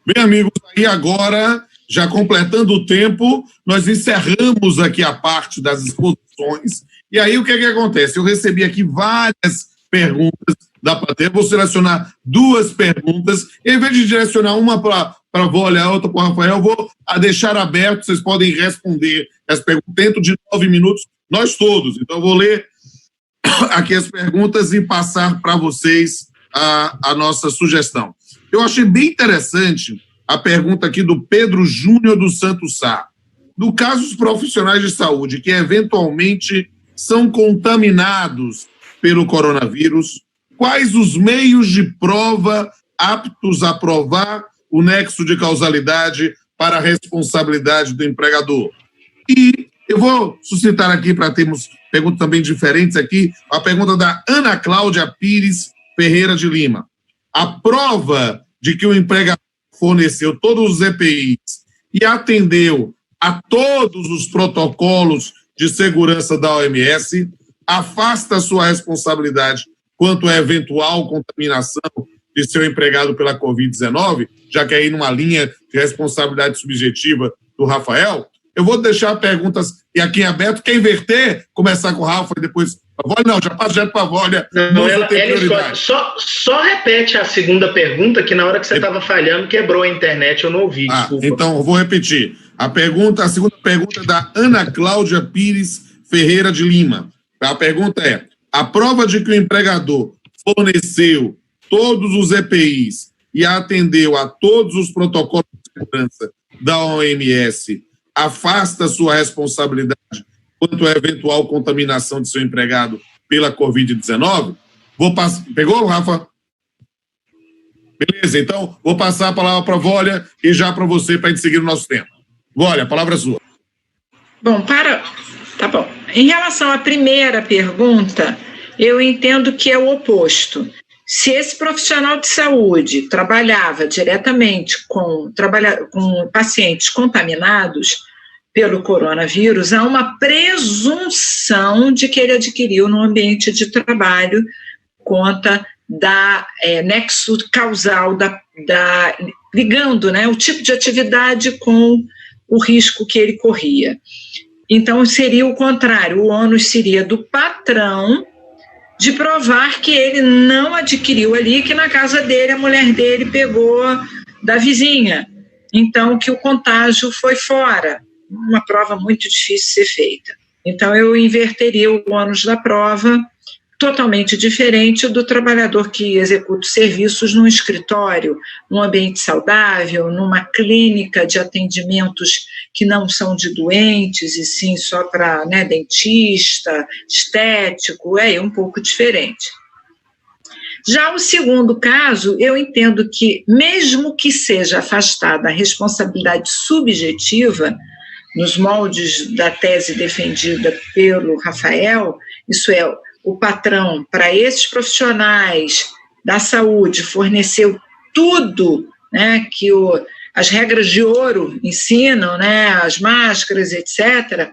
[SPEAKER 1] Bem, amigos, aí agora, já completando o tempo, nós encerramos aqui a parte das exposições. E aí, o que é que acontece? Eu recebi aqui várias perguntas da plateia. Vou selecionar 2 perguntas. Em vez de direcionar uma para a Vólia, a outra para o Rafael, vou deixar aberto, vocês podem responder as perguntas dentro de 9 minutos, nós todos. Então, eu vou ler aqui as perguntas e passar para vocês a nossa sugestão. Eu achei bem interessante a pergunta aqui do Pedro Júnior do Santos Sá. No caso dos profissionais de saúde que eventualmente são contaminados pelo coronavírus, quais os meios de prova aptos a provar o nexo de causalidade para a responsabilidade do empregador? E eu vou suscitar aqui, para termos perguntas também diferentes aqui, a pergunta da Ana Cláudia Pires Ferreira de Lima. A prova de que o empregador forneceu todos os EPIs e atendeu a todos os protocolos de segurança da OMS afasta sua responsabilidade quanto à eventual contaminação de seu empregado pela Covid-19, já que aí numa linha de responsabilidade subjetiva do Rafael. Eu vou deixar perguntas e aqui em aberto. Quem inverter, começar com o Rafa e depois a Vólia. Não, já passo direto para a Vólia.
[SPEAKER 3] Só repete a segunda pergunta, que na hora que você estava falhando quebrou a internet, eu não ouvi, desculpa.
[SPEAKER 1] Então, eu vou repetir. A segunda pergunta é da Ana Cláudia Pires Ferreira de Lima. A pergunta é: a prova de que o empregador forneceu todos os EPIs e atendeu a todos os protocolos de segurança da OMS afasta sua responsabilidade quanto à eventual contaminação de seu empregado pela Covid-19? Pegou, Rafa? Beleza, então vou passar a palavra para a Vólia e já para você, para a gente seguir o nosso tempo. Vólia, a palavra é sua.
[SPEAKER 2] Bom, tá bom. Em relação à primeira pergunta, eu entendo que é o oposto. Se esse profissional de saúde trabalhava diretamente com pacientes contaminados pelo coronavírus, há uma presunção de que ele adquiriu no ambiente de trabalho conta da nexo causal, ligando, né, o tipo de atividade com o risco que ele corria. Então, seria o contrário, o ônus seria do patrão de provar que ele não adquiriu ali, que na casa dele, a mulher dele pegou da vizinha. Então, que o contágio foi fora. Uma prova muito difícil de ser feita. Então, eu inverteria o ônus da prova, totalmente diferente do trabalhador que executa serviços num escritório, num ambiente saudável, numa clínica de atendimentos que não são de doentes, e sim só para dentista, estético, é um pouco diferente. Já o segundo caso, eu entendo que, mesmo que seja afastada a responsabilidade subjetiva, nos moldes da tese defendida pelo Rafael, isso é, o patrão, para esses profissionais da saúde, forneceu tudo, né, que as regras de ouro ensinam, né, as máscaras, etc.,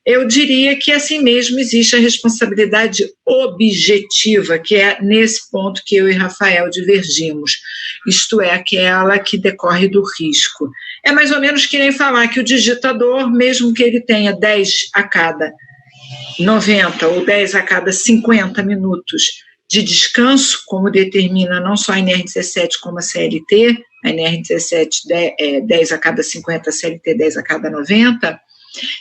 [SPEAKER 2] eu diria que assim mesmo existe a responsabilidade objetiva, que é nesse ponto que eu e Rafael divergimos, isto é, aquela que decorre do risco. É mais ou menos que nem falar que o digitador, mesmo que ele tenha 10 a cada 90 ou 10 a cada 50 minutos de descanso, como determina não só a NR17 como a CLT, a NR17 10 a cada 50, a CLT 10 a cada 90,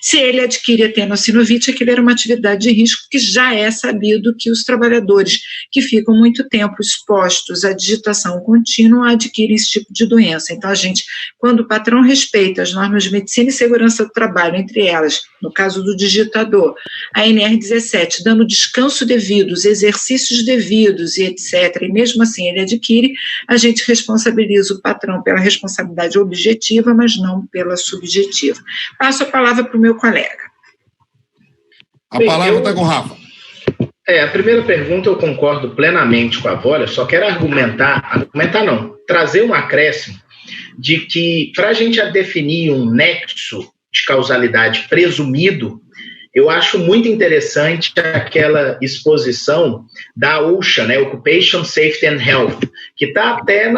[SPEAKER 2] se ele adquire a tenossinovite, aquilo era uma atividade de risco que já é sabido que os trabalhadores que ficam muito tempo expostos à digitação contínua adquirem esse tipo de doença. Então, quando o patrão respeita as normas de medicina e segurança do trabalho, entre elas, no caso do digitador, a NR17, dando descanso devido, os exercícios devidos e etc., e mesmo assim ele adquire, a gente responsabiliza o patrão pela responsabilidade objetiva, mas não pela subjetiva. Passo a palavra para o meu colega.
[SPEAKER 1] A palavra está com o Rafa.
[SPEAKER 3] A primeira pergunta eu concordo plenamente com a Vólia, só quero trazer um acréscimo de que, para a gente definir um nexo de causalidade presumido, eu acho muito interessante aquela exposição da OSHA, né, Occupation Safety and Health, que está até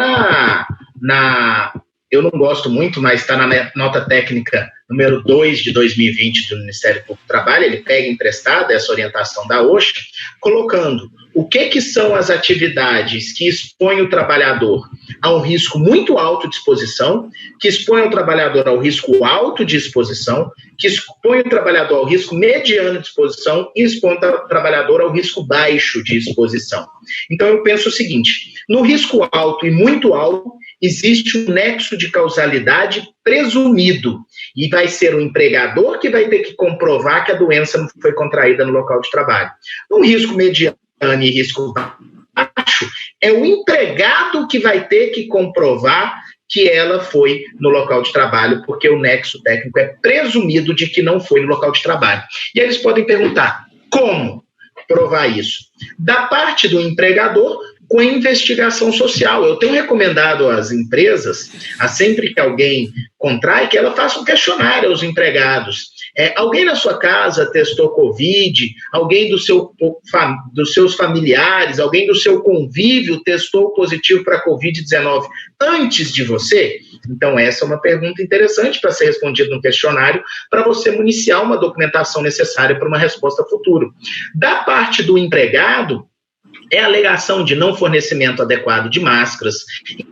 [SPEAKER 3] eu não gosto muito, mas está na nota técnica número 2 de 2020 do Ministério Público do Trabalho. Ele pega emprestada essa orientação da OSHA, colocando o que são as atividades que expõem o trabalhador a um risco muito alto de exposição, que expõem o trabalhador ao risco alto de exposição, que expõem o trabalhador ao risco mediano de exposição e expõem o trabalhador ao risco baixo de exposição. Então, eu penso o seguinte, no risco alto e muito alto, existe um nexo de causalidade presumido, e vai ser o empregador que vai ter que comprovar que a doença não foi contraída no local de trabalho. No risco mediano e risco baixo, é o empregado que vai ter que comprovar que ela foi no local de trabalho, porque o nexo técnico é presumido de que não foi no local de trabalho. E eles podem perguntar, como provar isso? Da parte do empregador, com a investigação social. Eu tenho recomendado às empresas, sempre que alguém contrai, que ela faça um questionário aos empregados. Alguém na sua casa testou Covid? Alguém dos seus familiares, alguém do seu convívio testou positivo para Covid-19 antes de você? Então, essa é uma pergunta interessante para ser respondida no questionário, para você municiar uma documentação necessária para uma resposta futura. Da parte do empregado, é a alegação de não fornecimento adequado de máscaras,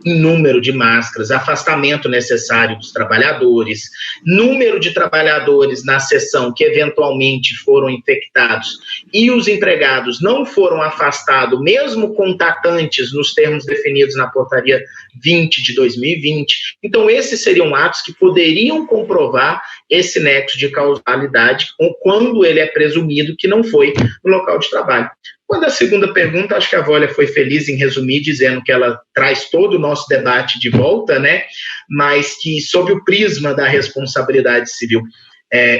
[SPEAKER 3] número de máscaras, afastamento necessário dos trabalhadores, número de trabalhadores na seção que eventualmente foram infectados e os empregados não foram afastados, mesmo contatantes nos termos definidos na portaria 20 de 2020. Então, esses seriam atos que poderiam comprovar esse nexo de causalidade quando ele é presumido que não foi no local de trabalho. Quando a segunda pergunta, acho que a Vólia foi feliz em resumir, dizendo que ela traz todo o nosso debate de volta, né? Mas que, sob o prisma da responsabilidade civil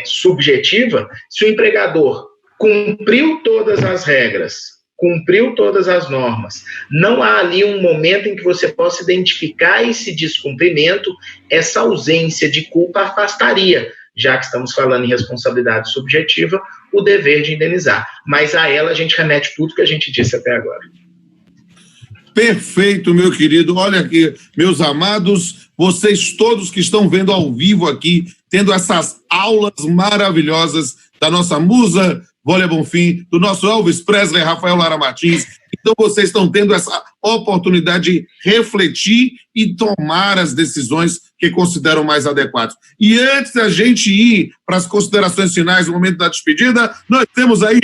[SPEAKER 3] subjetiva, se o empregador cumpriu todas as regras, cumpriu todas as normas, não há ali um momento em que você possa identificar esse descumprimento, essa ausência de culpa afastaria, já que estamos falando em responsabilidade subjetiva, o dever de indenizar. Mas a ela a gente remete tudo que a gente disse até agora.
[SPEAKER 1] Perfeito, meu querido. Olha aqui, meus amados, vocês todos que estão vendo ao vivo aqui, tendo essas aulas maravilhosas da nossa musa Vólia Bonfim, do nosso Elvis Presley, Rafael Lara Martins. Então, vocês estão tendo essa oportunidade de refletir e tomar as decisões que consideram mais adequadas. E antes da gente ir para as considerações finais, no momento da despedida, nós temos aí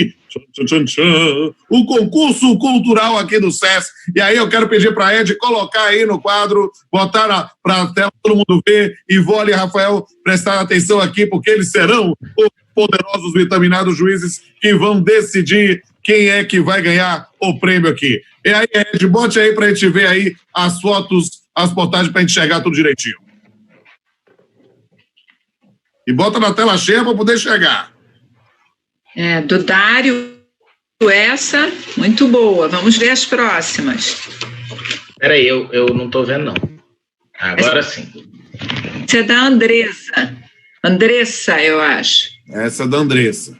[SPEAKER 1] o concurso cultural aqui do SESC. E aí eu quero pedir para a Ed colocar aí no quadro, botar para a tela, todo mundo ver, e Vólia e Rafael prestar atenção aqui, porque eles serão os poderosos vitaminados juízes que vão decidir quem é que vai ganhar o prêmio aqui. E aí, Ed, bote aí para a gente ver aí as fotos, as portagens para a gente chegar tudo direitinho. E bota na tela cheia para poder chegar.
[SPEAKER 2] Do Dário, essa, muito boa. Vamos ver as próximas.
[SPEAKER 3] Peraí, eu não estou vendo, não. Agora sim.
[SPEAKER 2] Essa é da Andressa. Andressa, eu acho.
[SPEAKER 1] Essa é da Andressa.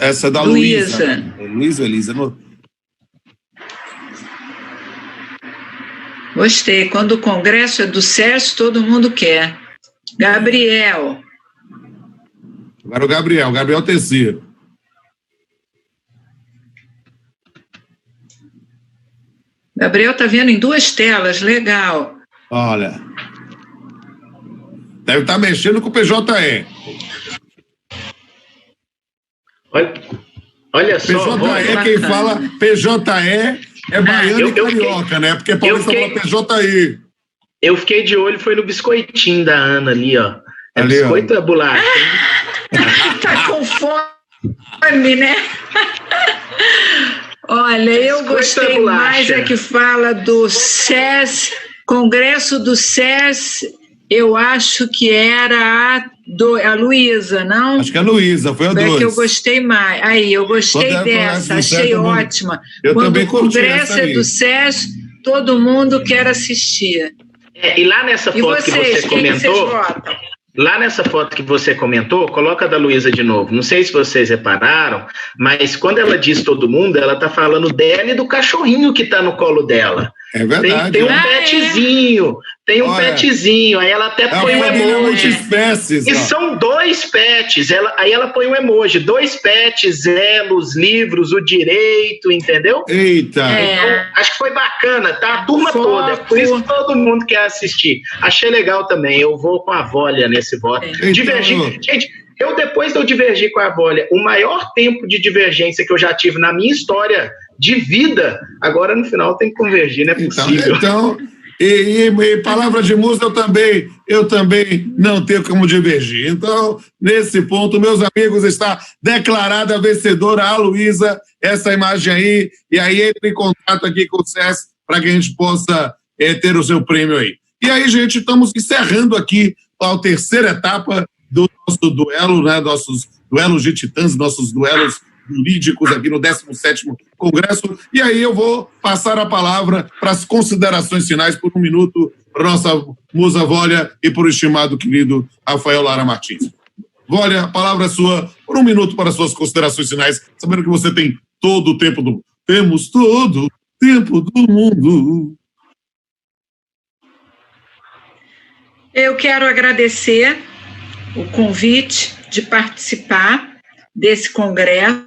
[SPEAKER 1] Essa é da Luísa. Luísa, Elisa.
[SPEAKER 2] Gostei. Quando o congresso é do SESC, todo mundo quer. Gabriel.
[SPEAKER 1] Agora o Gabriel Terceiro.
[SPEAKER 2] Gabriel está vendo em 2 telas, legal.
[SPEAKER 1] Olha. Deve estar mexendo com o PJE.
[SPEAKER 3] Olha só.
[SPEAKER 1] PJE, quem fala PJE é baiano e carioca, né? Porque Paulista fala PJI.
[SPEAKER 3] Eu fiquei de olho, foi no biscoitinho da Ana ali, ó. Ali, biscoito, ó. É bolacha.
[SPEAKER 2] Tá com fome, né? Olha, eu gostei mais que fala do SESC, Congresso do SESC, eu acho que era a Luísa, não?
[SPEAKER 1] Acho que a Luísa, foi a 2.
[SPEAKER 2] É que eu gostei mais. Aí, eu gostei dessa, achei ótima. Quando o Congresso é do SESC, todo mundo quer assistir.
[SPEAKER 3] E lá nessa foto que você comentou... Lá nessa foto que você comentou, coloca a da Luísa de novo. Não sei se vocês repararam, mas quando ela diz todo mundo, ela está falando dela e do cachorrinho que está no colo dela.
[SPEAKER 1] É verdade.
[SPEAKER 3] Tem um petzinho. Tem um petzinho, aí ela até põe um emoji. E são 2 pets, aí ela põe um emoji, 2 pets, elos, livros, o direito, entendeu?
[SPEAKER 1] Eita!
[SPEAKER 3] Então, acho que foi bacana, tá? A turma toda, por isso todo mundo quer assistir. Achei legal também, eu vou com a Vólia nesse voto. Divergir, gente, eu depois de eu divergir com a Vólia, o maior tempo de divergência que eu já tive na minha história de vida, agora no final tem que convergir, não é possível.
[SPEAKER 1] Então... E palavra de musa, eu também não tenho como divergir. Então, nesse ponto, meus amigos, está declarada a vencedora, a Luísa, essa imagem aí, e aí entre em contato aqui com o SES para que a gente possa ter o seu prêmio aí. E aí, gente, estamos encerrando aqui a terceira etapa do nosso duelo, né, nossos duelos de titãs, nossos duelos jurídicos aqui no 17º Congresso, e aí eu vou passar a palavra para as considerações finais por 1 minuto para a nossa musa Vólia e para o estimado querido Rafael Lara Martins. Vólia, a palavra é sua por 1 minuto para as suas considerações finais, sabendo que você tem todo o tempo do mundo. Temos todo o tempo do mundo.
[SPEAKER 2] Eu quero agradecer o convite de participar desse congresso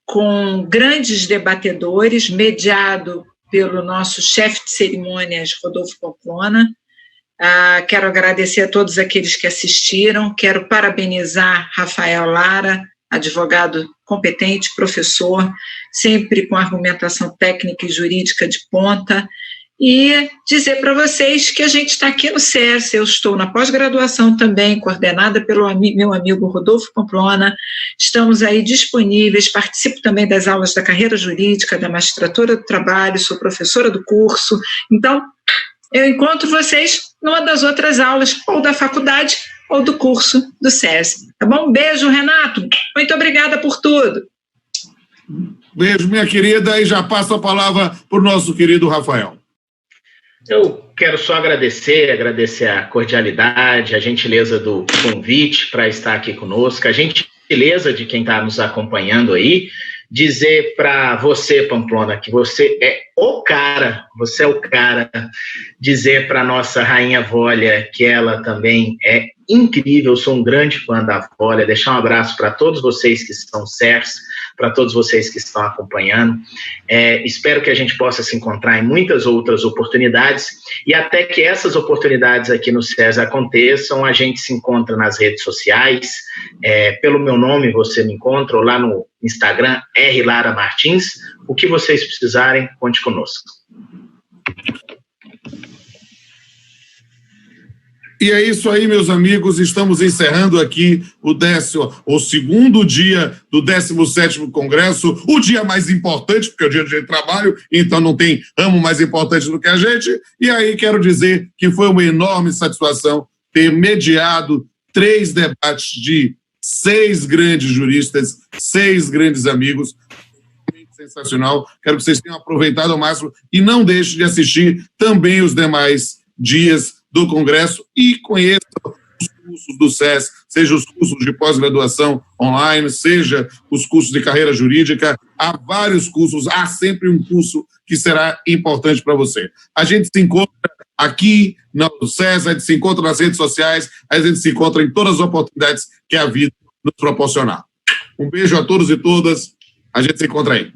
[SPEAKER 2] com grandes debatedores, mediado pelo nosso chefe de cerimônias, Rodolfo Pamplona. Quero agradecer a todos aqueles que assistiram, quero parabenizar Rafael Lara, advogado competente, professor, sempre com argumentação técnica e jurídica de ponta, e dizer para vocês que a gente está aqui no SES, eu estou na pós-graduação também, coordenada pelo meu amigo Rodolfo Pamplona, estamos aí disponíveis, participo também das aulas da carreira jurídica, da magistratura do trabalho, sou professora do curso, então eu encontro vocês numa das outras aulas, ou da faculdade, ou do curso do SES. Tá bom? Um beijo, Renato, muito obrigada por tudo.
[SPEAKER 1] Beijo, minha querida, e já passo a palavra para o nosso querido Rafael.
[SPEAKER 3] Eu quero só agradecer a cordialidade, a gentileza do convite para estar aqui conosco, a gentileza de quem está nos acompanhando aí, dizer para você, Pamplona, que você é o cara, dizer para nossa rainha Vólia que ela também é incrível, eu sou um grande fã da Vólia, deixar um abraço para todos vocês que estão certos, para todos vocês que estão acompanhando. Espero que a gente possa se encontrar em muitas outras oportunidades e até que essas oportunidades aqui no SES aconteçam, a gente se encontra nas redes sociais, pelo meu nome você me encontra, ou lá no Instagram, R. Lara Martins. O que vocês precisarem, conte conosco.
[SPEAKER 1] E é isso aí, meus amigos, estamos encerrando aqui o segundo dia do 17º Congresso, o dia mais importante, porque é o dia de trabalho, então não tem ramo mais importante do que a gente, e aí quero dizer que foi uma enorme satisfação ter mediado 3 debates de 6 grandes juristas, 6 grandes amigos, sensacional, quero que vocês tenham aproveitado ao máximo e não deixem de assistir também os demais dias do Congresso e conheça os cursos do SES, seja os cursos de pós-graduação online, seja os cursos de carreira jurídica, há vários cursos, há sempre um curso que será importante para você. A gente se encontra aqui no SES, a gente se encontra nas redes sociais, a gente se encontra em todas as oportunidades que a vida nos proporcionar. Um beijo a todos e todas, a gente se encontra aí.